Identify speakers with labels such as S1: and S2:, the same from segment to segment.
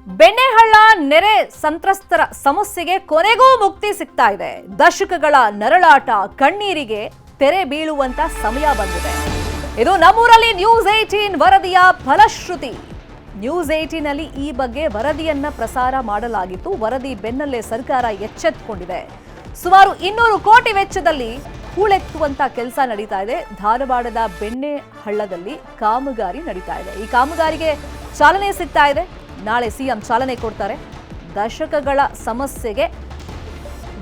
S1: ಬೆಣ್ಣೆಹಳ್ಳ ನೆರೆ ಸಂತ್ರಸ್ತರ ಸಮಸ್ಯೆಗೆ ಕೊನೆಗೂ ಮುಕ್ತಿ ಸಿಗ್ತಾ ಇದೆ. ದಶಕಗಳ ನರಳಾಟ ಕಣ್ಣೀರಿಗೆ ತೆರೆ ಬೀಳುವಂತ ಸಮಯ ಬಂದಿದೆ. ಇದು ನಮ್ಮೂರಲ್ಲಿ ನ್ಯೂಸ್ 18 ವರದಿಯ ಫಲಶ್ರುತಿ. ನ್ಯೂಸ್ 18 ನಲ್ಲಿ ಈ ಬಗ್ಗೆ ವರದಿಯನ್ನ ಪ್ರಸಾರ ಮಾಡಲಾಗಿತ್ತು. ವರದಿ ಬೆನ್ನಲ್ಲೇ ಸರ್ಕಾರ ಎಚ್ಚೆತ್ತುಕೊಂಡಿದೆ. ಸುಮಾರು 200 ಕೋಟಿ ವೆಚ್ಚದಲ್ಲಿ ಹೂಳೆತ್ತುವಂತ ಕೆಲಸ ನಡೀತಾ ಇದೆ. ಧಾರವಾಡದ ಬೆಣ್ಣೆಹಳ್ಳದಲ್ಲಿ ಕಾಮಗಾರಿ ನಡೀತಾ ಇದೆ. ಈ ಕಾಮಗಾರಿಗೆ ಚಾಲನೆ ಸಿಗ್ತಾ ಇದೆ. ನಾಳೆ ಸಿಎಂ ಚಾಲನೆ ಕೊಡ್ತಾರೆ. ದಶಕಗಳ ಸಮಸ್ಯೆಗೆ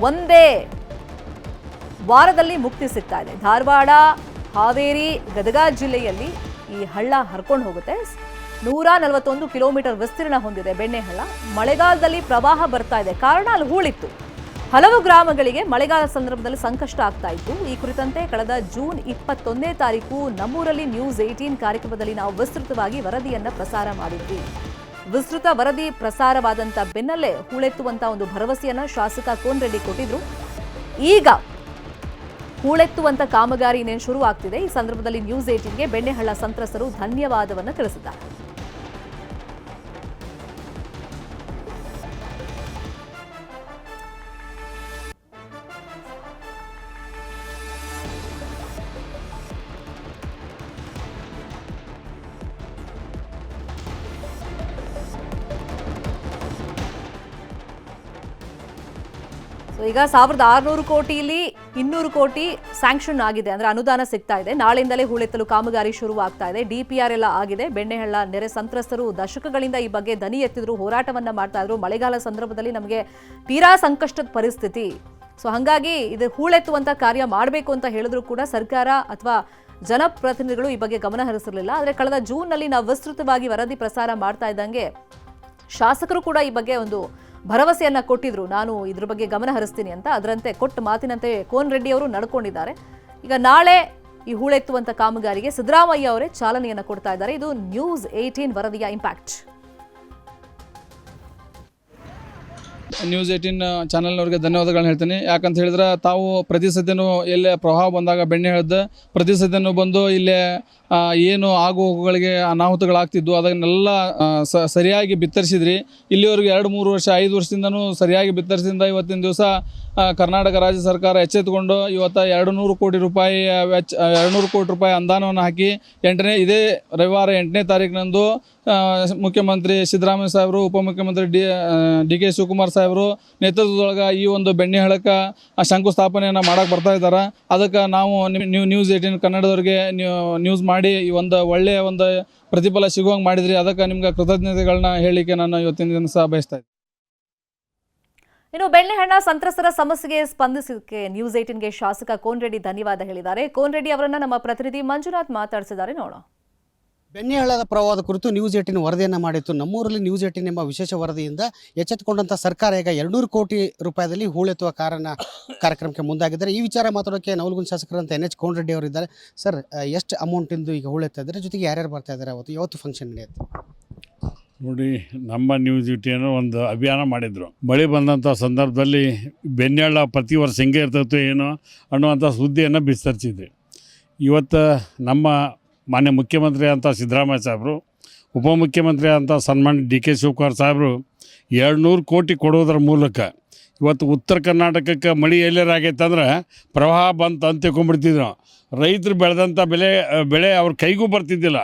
S1: ಒಂದೇ ವಾರದಲ್ಲಿ ಮುಕ್ತಿ ಸಿಗ್ತಾ ಇದೆ. ಧಾರವಾಡ, ಹಾವೇರಿ, ಗದಗ ಜಿಲ್ಲೆಯಲ್ಲಿ ಈ ಹಳ್ಳ ಹರ್ಕೊಂಡು ಹೋಗುತ್ತೆ. 141 ಕಿಲೋಮೀಟರ್ ವಿಸ್ತೀರ್ಣ ಹೊಂದಿದೆ ಬೆಣ್ಣೆಹಳ್ಳ. ಮಳೆಗಾಲದಲ್ಲಿ ಪ್ರವಾಹ ಬರ್ತಾ ಇದೆ. ಕಾರಣ ಅಲ್ಲಿ ಹೂಳಿತ್ತು. ಹಲವು ಗ್ರಾಮಗಳಿಗೆ ಮಳೆಗಾಲ ಸಂದರ್ಭದಲ್ಲಿ ಸಂಕಷ್ಟ ಆಗ್ತಾ ಇತ್ತು. ಈ ಕುರಿತಂತೆ ಕಳೆದ ಜೂನ್ 21ನೇ ತಾರೀಕು ನಮ್ಮೂರಲ್ಲಿ ನ್ಯೂಸ್ 18 ಕಾರ್ಯಕ್ರಮದಲ್ಲಿ ನಾವು ವಿಸ್ತೃತವಾಗಿ ವರದಿಯನ್ನ ಪ್ರಸಾರ ಮಾಡಿದ್ವಿ. ವಿಸ್ತೃತ ವರದಿ ಪ್ರಸಾರವಾದಂತ ಬೆನ್ನಲ್ಲೇ ಹೂಳೆತ್ತುವಂತ ಒಂದು ಭರವಸೆಯನ್ನ ಶಾಸಕ ಕೋನರೆಡ್ಡಿ ಕೊಟ್ಟಿದ್ರು. ಈಗ ಹೂಳೆತ್ತುವಂತ ಕಾಮಗಾರಿ ಇನ್ನೇನು ಶುರು ಆಗ್ತಿದೆ. ಈ ಸಂದರ್ಭದಲ್ಲಿ ನ್ಯೂಸ್ 18ಗೆ ಬೆಣ್ಣೆಹಳ್ಳ ಸಂತ್ರಸ್ತರು ಧನ್ಯವಾದವನ್ನು ತಿಳಿಸಿದ್ದಾರೆ. ಈಗ 1600 ಕೋಟಿಯಲ್ಲಿ 200 ಕೋಟಿ ಸ್ಯಾಂಕ್ಷನ್ ಆಗಿದೆ, ಅಂದ್ರೆ ಅನುದಾನ ಸಿಗ್ತಾ ಇದೆ. ನಾಳೆಯಿಂದಲೇ ಹೂಳೆತ್ತಲು ಕಾಮಗಾರಿ ಶುರು ಆಗ್ತಾ ಇದೆ. DPR ಎಲ್ಲ ಆಗಿದೆ. ಬೆಣ್ಣೆಹಳ್ಳ ನೆರೆ ಸಂತ್ರಸ್ತರು ದಶಕಗಳಿಂದ ಈ ಬಗ್ಗೆ ದನಿ ಎತ್ತಿದ್ರು, ಹೋರಾಟವನ್ನ ಮಾಡ್ತಾ ಇದ್ರು. ಮಳೆಗಾಲ ಸಂದರ್ಭದಲ್ಲಿ ನಮಗೆ ತೀರಾ ಸಂಕಷ್ಟದ ಪರಿಸ್ಥಿತಿ. ಸೊ ಹಾಗಾಗಿ ಇದು ಹೂಳೆತ್ತುವಂತ ಕಾರ್ಯ ಮಾಡಬೇಕು ಅಂತ ಹೇಳಿದ್ರು ಕೂಡ ಸರ್ಕಾರ ಅಥವಾ ಜನಪ್ರತಿನಿಧಿಗಳು ಈ ಬಗ್ಗೆ ಗಮನ ಹರಿಸಿರಲಿಲ್ಲ. ಆದರೆ ಕಳೆದ ಜೂನ್ನಲ್ಲಿ ನಾವು ವಿಸ್ತೃತವಾಗಿ ವರದಿ ಪ್ರಸಾರ ಮಾಡ್ತಾ ಇದ್ದಂಗೆ ಶಾಸಕರು ಕೂಡ ಈ ಬಗ್ಗೆ ಒಂದು ಭರವಸೆಯನ್ನ ಕೊಟ್ಟಿದ್ರು, ನಾನು ಇದ್ರ ಬಗ್ಗೆ ಗಮನ ಹರಿಸ್ತೀನಿ ಅಂತ. ಅದರಂತೆ ಕೊಟ್ಟ ಮಾತಿನಂತೆ ಕೋನರೆಡ್ಡಿ ಅವರು ನಡ್ಕೊಂಡಿದ್ದಾರೆ. ಈಗ ನಾಳೆ ಈ ಹೂಳೆತ್ತುವಂತ ಕಾಮಗಾರಿಗೆ ಸಿದ್ದರಾಮಯ್ಯ ಅವರೇ ಚಾಲನೆಯನ್ನ ಕೊಡ್ತಾ ಇದ್ದಾರೆ. ಇದು ನ್ಯೂಸ್ 18 ವರದಿಯ ಇಂಪ್ಯಾಕ್ಟ್.
S2: ನ್ಯೂಸ್ 18 ಚಾನಲ್ನವ್ರಿಗೆ ಧನ್ಯವಾದಗಳನ್ನ ಹೇಳ್ತೀನಿ. ಯಾಕಂತ ಹೇಳಿದ್ರೆ ತಾವು ಪ್ರತಿ ಸದ್ಯನೂ ಎಲ್ಲೇ ಪ್ರವಾಹ ಬಂದಾಗ ಬೆಣ್ಣೆಹಳ್ಳದ ಪ್ರತಿ ಸದ್ಯನೂ ಬಂದು ಇಲ್ಲೇ ಏನು ಆಗು ಹೋಗುಗಳಿಗೆ ಅನಾಹುತಗಳಾಗ್ತಿದ್ವು ಅದನ್ನೆಲ್ಲ ಸರಿಯಾಗಿ ಬಿತ್ತರಿಸಿದ್ರಿ. ಇಲ್ಲಿವರೆಗೂ 2-3 ವರ್ಷ 5 ವರ್ಷದಿಂದನೂ ಸರಿಯಾಗಿ ಬಿತ್ತರಿಸಿದಿಂದ ಇವತ್ತಿನ ದಿವಸ ಕರ್ನಾಟಕ ರಾಜ್ಯ ಸರ್ಕಾರ ಎಚ್ಚೆತ್ತುಕೊಂಡು ಇವತ್ತು 200 ಕೋಟಿ ರೂಪಾಯಿ ವೆಚ್ಚ 200 ಕೋಟಿ ರೂಪಾಯಿ ಅನುದಾನವನ್ನು ಹಾಕಿ ಇದೇ ರವಿವಾರ 8ನೇ ತಾರೀಕಿನಂದು ಮುಖ್ಯಮಂತ್ರಿ ಸಿದ್ದರಾಮಯ್ಯ ಸಾಹೇಬರು, ಉಪಮುಖ್ಯಮಂತ್ರಿ ಡಿ ಕೆ ಶಿವಕುಮಾರ್ ಸಾಹೇಬರು ನೇತೃತ್ವದೊಳಗೆ ಈ ಒಂದು ಬೆಣ್ಣೆಹಳ್ಳಕ್ಕೆ ಶಂಕುಸ್ಥಾಪನೆಯನ್ನು ಮಾಡೋಕ್ಕೆ ಬರ್ತಾ ಇದ್ದಾರೆ. ಅದಕ್ಕೆ ನಾವು ನ್ಯೂಸ್ 18 ಕನ್ನಡದವ್ರಿಗೆ ನ್ಯೂಸ್ ಮಾಡಿ ಈ ಒಂದು ಒಳ್ಳೆಯ ಒಂದು ಪ್ರತಿಫಲ ಸಿಗುವಂಗೆ ಮಾಡಿದ್ರಿ. ಅದಕ್ಕೆ ನಿಮ್ಗೆ ಕೃತಜ್ಞತೆಗಳನ್ನ ಹೇಳಲಿಕ್ಕೆ ನಾನು ಇವತ್ತಿನ ದಿನ ಸಹ ಬಯಸ್ತಾ ಇದ್ದೀನಿ.
S1: ಇನ್ನು ಬೆಣ್ಣೆಹಳ್ಳ ಸಂತ್ರಸ್ತರ ಸಮಸ್ಯೆಗೆ ಸ್ಪಂದಿಸಿದ್ದಕ್ಕೆ ನ್ಯೂಸ್ 18ಗೆ ಶಾಸಕ ಕೋನರೆಡ್ಡಿ ಧನ್ಯವಾದ ಹೇಳಿದ್ದಾರೆ. ಕೋನರೆಡ್ಡಿ ಅವರನ್ನ ನಮ್ಮ ಪ್ರತಿನಿಧಿ ಮಂಜುನಾಥ್ ಮಾತಾಡಿಸಿದ್ದಾರೆ, ನೋಡೋಣ.
S3: ಬೆಣ್ಣೆಹಳ್ಳದ ಪ್ರವಾಹದ ಕುರಿತು ನ್ಯೂಸ್ 18 ವರದಿಯನ್ನು ಮಾಡಿತ್ತು. ನಮ್ಮೂರಲ್ಲಿ ನ್ಯೂಸ್ 18 ಎಂಬ ವಿಶೇಷ ವರದಿಯಿಂದ ಎಚ್ಚೆತ್ತುಕೊಂಡಂಥ ಸರ್ಕಾರ ಈಗ 200 ಕೋಟಿ ರೂಪಾಯಿದಲ್ಲಿ ಹೂಳೆತ್ತುವ ಕಾರ್ಯಕ್ರಮಕ್ಕೆ ಮುಂದಾಗಿದ್ದಾರೆ. ಈ ವಿಚಾರ ಮಾತಾಡೋಕ್ಕೆ ನವಲಗುಂದ ಶಾಸಕರಂತ NH ಕೋನರೆಡ್ಡಿ ಅವರು ಇದ್ದಾರೆ. ಸರ್, ಎಷ್ಟು ಅಮೌಂಟಿಂದು ಈಗ ಹೂಳೆತ್ತಾ ಇದ್ದಾರೆ, ಜೊತೆಗೆ ಯಾರ್ಯಾರು ಬರ್ತಾ ಇದ್ದಾರೆ, ಯಾವತ್ತು ಫಂಕ್ಷನ್ ನಡೆಯುತ್ತೆ?
S4: ನೋಡಿ, ನಮ್ಮ ನ್ಯೂಸ್ 18 ಒಂದು ಅಭಿಯಾನ ಮಾಡಿದರು. ಮಳೆ ಬಂದಂಥ ಸಂದರ್ಭದಲ್ಲಿ ಬೆಣ್ಣೆಹಳ್ಳ ಪ್ರತಿ ವರ್ಷ ಹೆಂಗೆ ಇರ್ತೈತೋ ಏನೋ ಅನ್ನುವಂಥ ಸುದ್ದಿಯನ್ನು ಬಿತ್ತರಿಸಿದ್ವಿ. ಇವತ್ತು ನಮ್ಮ ಮಾನ್ಯ ಮುಖ್ಯಮಂತ್ರಿ ಅಂತ ಸಿದ್ದರಾಮಯ್ಯ ಸಾಹೇಬರು, ಉಪಮುಖ್ಯಮಂತ್ರಿ ಅಂತ ಸನ್ಮಾನ್ಯ ಡಿ ಕೆ ಶಿವಕುಮಾರ್ ಸಾಹೇಬರು 200 ಕೋಟಿ ಕೊಡೋದ್ರ ಮೂಲಕ ಇವತ್ತು ಉತ್ತರ ಕರ್ನಾಟಕಕ್ಕೆ ಮಳೆ ಎಲ್ಲರಾಗೈತೆ ಅಂದ್ರೆ ಪ್ರವಾಹ ಬಂತು ಅಂತ ತಿಳ್ಕೊಂಡ್ಬಿಡ್ತಿದ್ರು. ರೈತರು ಬೆಳೆದಂಥ ಬೆಳೆ ಅವ್ರ ಕೈಗೂ ಬರ್ತಿದ್ದಿಲ್ಲ.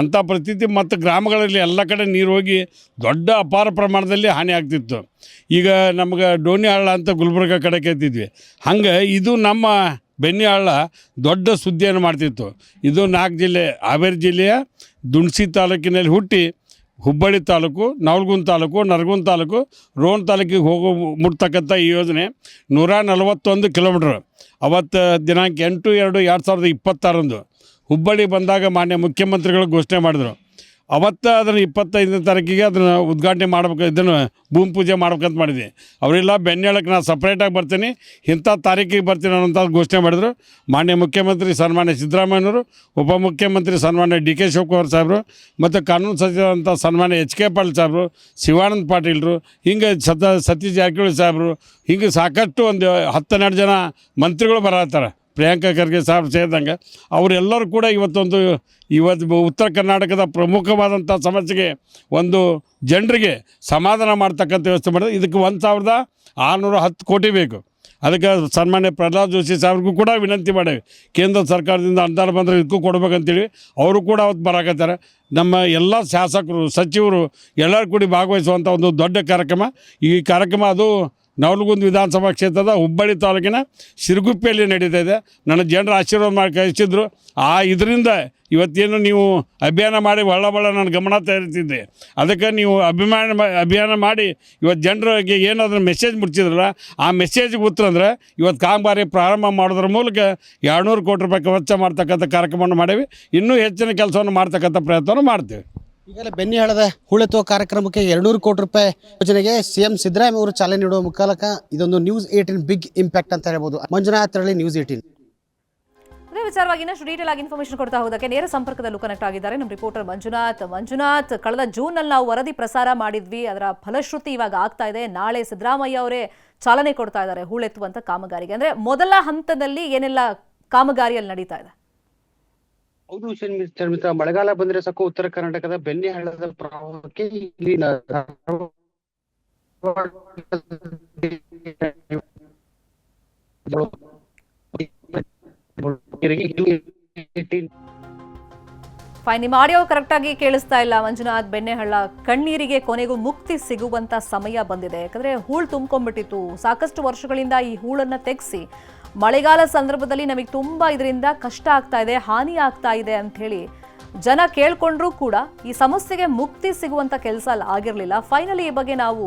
S4: ಅಂಥ ಪರಿಸ್ಥಿತಿ ಮತ್ತು ಗ್ರಾಮಗಳಲ್ಲಿ ಎಲ್ಲ ಕಡೆ ನೀರು ಹೋಗಿ ದೊಡ್ಡ ಅಪಾರ ಪ್ರಮಾಣದಲ್ಲಿ ಹಾನಿ ಆಗ್ತಿತ್ತು. ಈಗ ನಮ್ಗೆ ಡೋಣಿ ಹಳ್ಳ ಅಂತ ಗುಲ್ಬರ್ಗ ಕಡೆ ಕೇಳ್ತಿದ್ವಿ. ಹಂಗೆ ಇದು ನಮ್ಮ ಬೆಣ್ಣೆಹಳ್ಳ ದೊಡ್ಡ ಸುದ್ದಿಯನ್ನು ಮಾಡ್ತಿತ್ತು. ಇದು 4 ಜಿಲ್ಲೆ, ಹಾವೇರಿ ಜಿಲ್ಲೆಯ ದುಣಸಿ ತಾಲೂಕಿನಲ್ಲಿ ಹುಟ್ಟಿ ಹುಬ್ಬಳ್ಳಿ ತಾಲೂಕು, ನವಲಗುಂದ ತಾಲೂಕು, ನರಗುಂದ ತಾಲೂಕು, ರೋಣ ತಾಲೂಕಿಗೆ ಮುಟ್ತಕ್ಕಂಥ ಈ ಯೋಜನೆ 141 ಕಿಲೋಮೀಟ್ರ್. ಅವತ್ತು ದಿನಾಂಕ 8/2/2026 ಹುಬ್ಬಳ್ಳಿ ಬಂದಾಗ ಮಾನ್ಯ ಮುಖ್ಯಮಂತ್ರಿಗಳು ಘೋಷಣೆ ಮಾಡಿದ್ರು. ಅವತ್ತು ಅದನ್ನು 25ನೇ ತಾರೀಕಿಗೆ ಅದನ್ನು ಉದ್ಘಾಟನೆ ಮಾಡ್ಬೇಕು, ಇದನ್ನು ಭೂಮಿ ಪೂಜೆ ಮಾಡ್ಬೇಕಂತ ಮಾಡಿದ್ವಿ. ಅವರೆಲ್ಲ ಬೆಣ್ಣೆಹಳ್ಳಕ್ಕೆ ನಾನು ಸಪ್ರೇಟಾಗಿ ಬರ್ತೀನಿ, ಇಂಥ ತಾರೀಕಿಗೆ ಬರ್ತೀನಿ ಅನ್ನೋಂಥ ಘೋಷಣೆ ಮಾಡಿದ್ರು. ಮಾನ್ಯ ಮುಖ್ಯಮಂತ್ರಿ ಸನ್ಮಾನ್ಯ ಸಿದ್ದರಾಮಯ್ಯನವರು, ಉಪಮುಖ್ಯಮಂತ್ರಿ ಸನ್ಮಾನ್ಯ ಡಿ ಕೆ ಶಿವಕುಮಾರ್ ಸಾಹೇಬರು ಮತ್ತು ಕಾನೂನು ಸಚಿವರಂಥ ಸನ್ಮಾನ್ಯ HK ಪಾಟೀಲ್ ಸಾಹೇಬರು, ಶಿವಾನಂದ ಪಾಟೀಲ್ರು, ಹಿಂಗೆ ಸತೀಶ್ ಜಾರಕಿಹೊಳಿ ಸಾಹೇಬರು, ಹಿಂಗೆ ಸಾಕಷ್ಟು ಒಂದು 10-12 ಜನ ಮಂತ್ರಿಗಳು ಬರತ್ತಾರೆ. ಪ್ರಿಯಾಂಕಾ ಖರ್ಗೆ ಸಾಹೇಬ್ ಸೇರಿದಂಗೆ ಅವರೆಲ್ಲರೂ ಕೂಡ ಇವತ್ತು ಉತ್ತರ ಕರ್ನಾಟಕದ ಪ್ರಮುಖವಾದಂಥ ಸಮಸ್ಯೆಗೆ ಒಂದು ಜನರಿಗೆ ಸಮಾಧಾನ ಮಾಡ್ತಕ್ಕಂಥ ವ್ಯವಸ್ಥೆ ಮಾಡಿದ್ರೆ ಇದಕ್ಕೆ 1,610 ಕೋಟಿ ಬೇಕು. ಅದಕ್ಕೆ ಸನ್ಮಾನ್ಯ ಪ್ರಹ್ಲಾದ್ ಜೋಶಿ ಸಾಹೇಬ್ರಿಗೂ ಕೂಡ ವಿನಂತಿ ಮಾಡೇವಿ, ಕೇಂದ್ರ ಸರ್ಕಾರದಿಂದ ಅನುದಾನ ಬಂದರೆ ಇದಕ್ಕೂ ಕೊಡ್ಬೇಕಂತೇಳಿ. ಅವರು ಕೂಡ ಅವತ್ತು ಬರಾಕತ್ತಾರೆ. ನಮ್ಮ ಎಲ್ಲ ಶಾಸಕರು, ಸಚಿವರು ಎಲ್ಲರೂ ಕೂಡಿ ಭಾಗವಹಿಸುವಂಥ ಒಂದು ದೊಡ್ಡ ಕಾರ್ಯಕ್ರಮ. ಈ ಕಾರ್ಯಕ್ರಮ ಅದು ನವಲಗುಂದ ವಿಧಾನಸಭಾ ಕ್ಷೇತ್ರದ ಹುಬ್ಬಳ್ಳಿ ತಾಲೂಕಿನ ಸಿರುಗುಪ್ಪಿಯಲ್ಲಿ ನಡೀತಾ ಇದೆ. ನನ್ನ ಜನರ ಆಶೀರ್ವಾದ ಮಾಡಿ ಕಳಿಸಿದ್ರು. ಇದರಿಂದ ಇವತ್ತೇನು ನೀವು ಅಭಿಯಾನ ಮಾಡಿ ಒಳ್ಳ ನನ್ನ ಗಮನ ತೆರೀತಿದ್ದೆ. ಅದಕ್ಕೆ ನೀವು ಅಭಿಯಾನ ಮಾಡಿ ಇವತ್ತು ಜನರಿಗೆ ಏನಾದರೂ ಮೆಸೇಜ್ ಮುಟ್ಟಿದ್ರಲ್ಲ, ಆ ಮೆಸೇಜ್ಗೆ ಉತ್ತರ ಅಂದರೆ ಇವತ್ತು ಕಾಮಗಾರಿ ಪ್ರಾರಂಭ ಮಾಡೋದ್ರ ಮೂಲಕ 200 ಕೋಟಿ ರೂಪಾಯಿ ವೆಚ್ಚ ಮಾಡ್ತಕ್ಕಂಥ ಕಾರ್ಯಕ್ರಮವನ್ನು ಮಾಡೀವಿ. ಇನ್ನೂ ಹೆಚ್ಚಿನ ಕೆಲಸವನ್ನು ಮಾಡ್ತಕ್ಕಂಥ ಪ್ರಯತ್ನವನ್ನು ಮಾಡ್ತೀವಿ.
S3: ಈಗಲೇ ಬೆನ್ನಿಹಳ್ಳದ ಹೂಳೆತ್ತುವ ಕಾರ್ಯಕ್ರಮಕ್ಕೆ 200 ಕೋಟಿ ರೂಪಾಯಿ ಯೋಜನೆಗೆ CM ಸಿದ್ದರಾಮಯ್ಯ ಅವರು ಚಾಲನೆ ನೀಡುವ ಮೂಲಕ ಇದೊಂದು ನ್ಯೂಸ್ 18 ಬಿಗ್ ಇಂಪ್ಯಾಕ್ಟ್ ಅಂತ ಹೇಳ್ಬೋದು. ಮಂಜುನಾಥ್ ರಳಿ, ನ್ಯೂಸ್ 18.
S1: ಅದೇ ವಿಚಾರವಾಗಿ ಇನ್ನಷ್ಟು ಡೀಟೇಲ್ ಆಗಿ ಇನ್ಫಾರ್ಮೇಶನ್ ಕೊಡ್ತಾ ಹೋದಕ್ಕೆ ನೇರ ಸಂಪರ್ಕದಲ್ಲೂ ಕನೆಕ್ಟ್ ಆಗಿದ್ದಾರೆ ನಮ್ಮ ರಿಪೋರ್ಟರ್ ಮಂಜುನಾಥ್. ಕಳೆದ ಜೂನ್ನಲ್ಲಿ ನಾವು ವರದಿ ಪ್ರಸಾರ ಮಾಡಿದ್ವಿ, ಅದರ ಫಲಶ್ರುತಿ ಇವಾಗ ಆಗ್ತಾ ಇದೆ. ನಾಳೆ ಸಿದ್ದರಾಮಯ್ಯ ಅವರೇ ಚಾಲನೆ ಕೊಡ್ತಾ ಇದ್ದಾರೆ ಹೂಳೆತ್ತುವಂತ ಕಾಮಗಾರಿಗೆ. ಅಂದ್ರೆ ಮೊದಲ ಹಂತದಲ್ಲಿ ಏನೆಲ್ಲ ಕಾಮಗಾರಿಯಲ್ಲಿ ನಡೀತಾ ಇದೆ?
S3: ಹೌದು ಶರ್ಮಿತಾ, ಮಳೆಗಾಲ ಬಂದ್ರೆ ಸಾಕು ಉತ್ತರ ಕರ್ನಾಟಕದ ಬೆನ್ನಿಹಳ್ಳದ ಪ್ರವಾಹಕ್ಕೆ ಇಲ್ಲಿ
S1: ಫೈನ್, ನಿಮ್ಮ ಆಡಿಯೋ ಕರೆಕ್ಟ್ ಆಗಿ ಕೇಳಿಸ್ತಾ ಇಲ್ಲ ಮಂಜುನಾಥ್. ಬೆಣ್ಣೆಹಳ್ಳ ಕಣ್ಣೀರಿಗೆ ಕೊನೆಗೂ ಮುಕ್ತಿ ಸಿಗುವಂತ ಸಮಯ ಬಂದಿದೆ. ಯಾಕಂದ್ರೆ ಹೂಳು ತುಂಬ್ಕೊಂಡ್ಬಿಟ್ಟಿತ್ತು. ಸಾಕಷ್ಟು ವರ್ಷಗಳಿಂದ ಈ ಹೂಳನ್ನ ತೆಗೆಸಿ ಮಳೆಗಾಲ ಸಂದರ್ಭದಲ್ಲಿ ನಮಗೆ ತುಂಬಾ ಇದರಿಂದ ಕಷ್ಟ ಆಗ್ತಾ ಇದೆ, ಹಾನಿ ಆಗ್ತಾ ಇದೆ ಅಂತ ಹೇಳಿ ಜನ ಕೇಳ್ಕೊಂಡ್ರೂ ಕೂಡ ಈ ಸಮಸ್ಯೆಗೆ ಮುಕ್ತಿ ಸಿಗುವಂತ ಕೆಲಸ ಆಗಿರಲಿಲ್ಲ. ಫೈನಲಿ ಈ ಬಗ್ಗೆ ನಾವು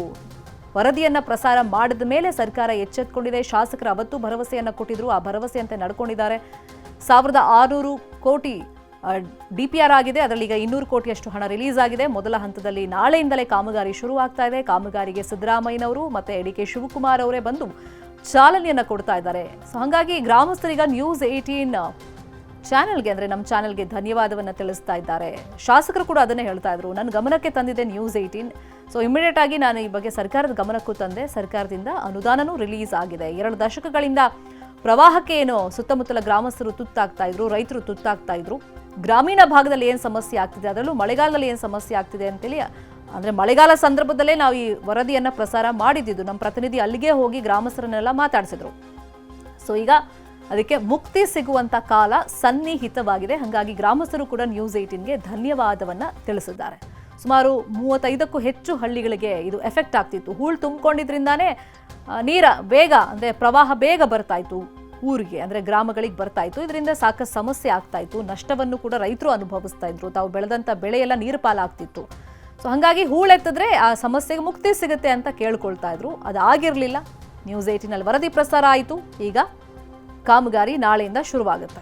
S1: ವರದಿಯನ್ನ ಪ್ರಸಾರ ಮಾಡಿದ ಮೇಲೆ ಸರ್ಕಾರ ಎಚ್ಚೆತ್ತುಕೊಂಡಿದೆ. ಶಾಸಕರು ಅವತ್ತು ಭರವಸೆಯನ್ನ ಕೊಟ್ಟಿದ್ರು, ಆ ಭರವಸೆಯಂತೆ ನಡ್ಕೊಂಡಿದ್ದಾರೆ. 1,600 ಕೋಟಿ DPR ಆಗಿದೆ. ಅದರಲ್ಲಿ ಈಗ 200 ಕೋಟಿಯಷ್ಟು ಹಣ ರಿಲೀಸ್ ಆಗಿದೆ. ಮೊದಲ ಹಂತದಲ್ಲಿ ನಾಳೆಯಿಂದಲೇ ಕಾಮಗಾರಿ ಶುರು ಆಗ್ತಾ ಇದೆ. ಕಾಮಗಾರಿಗೆ ಸಿದ್ದರಾಮಯ್ಯನವರು ಮತ್ತೆ DK ಶಿವಕುಮಾರ್ ಅವರೇ ಬಂದು ಚಾಲನೆಯನ್ನ ಕೊಡ್ತಾ ಇದ್ದಾರೆ. ಸೊ ಹಾಗಾಗಿ ಗ್ರಾಮಸ್ಥರೀಗ ನ್ಯೂಸ್ 18 ಚಾನೆಲ್ಗೆ, ಅಂದ್ರೆ ನಮ್ಮ ಚಾನೆಲ್ಗೆ ಧನ್ಯವಾದವನ್ನ ತಿಳಿಸ್ತಾ ಇದ್ದಾರೆ. ಶಾಸಕರು ಕೂಡ ಅದನ್ನೇ ಹೇಳ್ತಾ ಇದ್ರು, ನನ್ನ ಗಮನಕ್ಕೆ ತಂದಿದೆ ನ್ಯೂಸ್ 18. ಸೊ ಇಮಿಡಿಯೇಟ್ ಆಗಿ ನಾನು ಈ ಬಗ್ಗೆ ಸರ್ಕಾರದ ಗಮನಕ್ಕೂ ತಂದೆ. ಸರ್ಕಾರದಿಂದ ಅನುದಾನನೂ ರಿಲೀಸ್ ಆಗಿದೆ. 2 ದಶಕಗಳಿಂದ ಪ್ರವಾಹಕ್ಕೆ ಏನು ಸುತ್ತಮುತ್ತಲ ಗ್ರಾಮಸ್ಥರು ತುತ್ತಾಗ್ತಾ ಇದ್ರು, ರೈತರು ತುತ್ತಾಗ್ತಾ ಇದ್ರು. ಗ್ರಾಮೀಣ ಭಾಗದಲ್ಲಿ ಏನು ಸಮಸ್ಯೆ ಆಗ್ತಿದೆ, ಅದರಲ್ಲೂ ಮಳೆಗಾಲದಲ್ಲಿ ಏನು ಸಮಸ್ಯೆ ಆಗ್ತಿದೆ ಅಂತೇಳಿ, ಅಂದರೆ ಮಳೆಗಾಲ ಸಂದರ್ಭದಲ್ಲೇ ನಾವು ಈ ವರದಿಯನ್ನ ಪ್ರಸಾರ ಮಾಡಿದ್ದು. ನಮ್ಮ ಪ್ರತಿನಿಧಿ ಅಲ್ಲಿಗೆ ಹೋಗಿ ಗ್ರಾಮಸ್ಥರನ್ನೆಲ್ಲ ಮಾತಾಡಿಸಿದ್ರು. ಸೊ ಈಗ ಅದಕ್ಕೆ ಮುಕ್ತಿ ಸಿಗುವಂತ ಕಾಲ ಸನ್ನಿಹಿತವಾಗಿದೆ. ಹಾಗಾಗಿ ಗ್ರಾಮಸ್ಥರು ಕೂಡ ನ್ಯೂಸ್ 18ಗೆ ಧನ್ಯವಾದವನ್ನ ತಿಳಿಸಿದ್ದಾರೆ. ಸುಮಾರು 35ಕ್ಕೂ ಹೆಚ್ಚು ಹಳ್ಳಿಗಳಿಗೆ ಇದು ಎಫೆಕ್ಟ್ ಆಗ್ತಿತ್ತು. ಹೂಳು ತುಂಬಿಕೊಂಡಿದ್ರಿಂದಾನೇ ನೀರ ಬೇಗ, ಅಂದರೆ ಪ್ರವಾಹ ಬೇಗ ಬರ್ತಾ ಇತ್ತು ಊರಿಗೆ, ಅಂದರೆ ಗ್ರಾಮಗಳಿಗೆ ಬರ್ತಾ ಇತ್ತು. ಇದರಿಂದ ಸಾಕಷ್ಟು ಸಮಸ್ಯೆ ಆಗ್ತಾ ಇತ್ತು. ನಷ್ಟವನ್ನು ಕೂಡ ರೈತರು ಅನುಭವಿಸ್ತಾ ಇದ್ರು. ತಾವು ಬೆಳೆದಂಥ ಬೆಳೆ ಎಲ್ಲ ನೀರು ಪಾಲಾಗ್ತಿತ್ತು. ಸೊ ಹಾಗಾಗಿ ಹೂಳೆತ್ತಿದ್ರೆ ಆ ಸಮಸ್ಯೆಗೆ ಮುಕ್ತಿ ಸಿಗುತ್ತೆ ಅಂತ ಕೇಳ್ಕೊಳ್ತಾ ಇದ್ರು. ಅದಾಗಿರಲಿಲ್ಲ. ನ್ಯೂಸ್ 18ನಲ್ಲಿ ವರದಿ ಪ್ರಸಾರ ಆಯಿತು. ಈಗ ಕಾಮಗಾರಿ ನಾಳೆಯಿಂದ ಶುರುವಾಗುತ್ತೆ.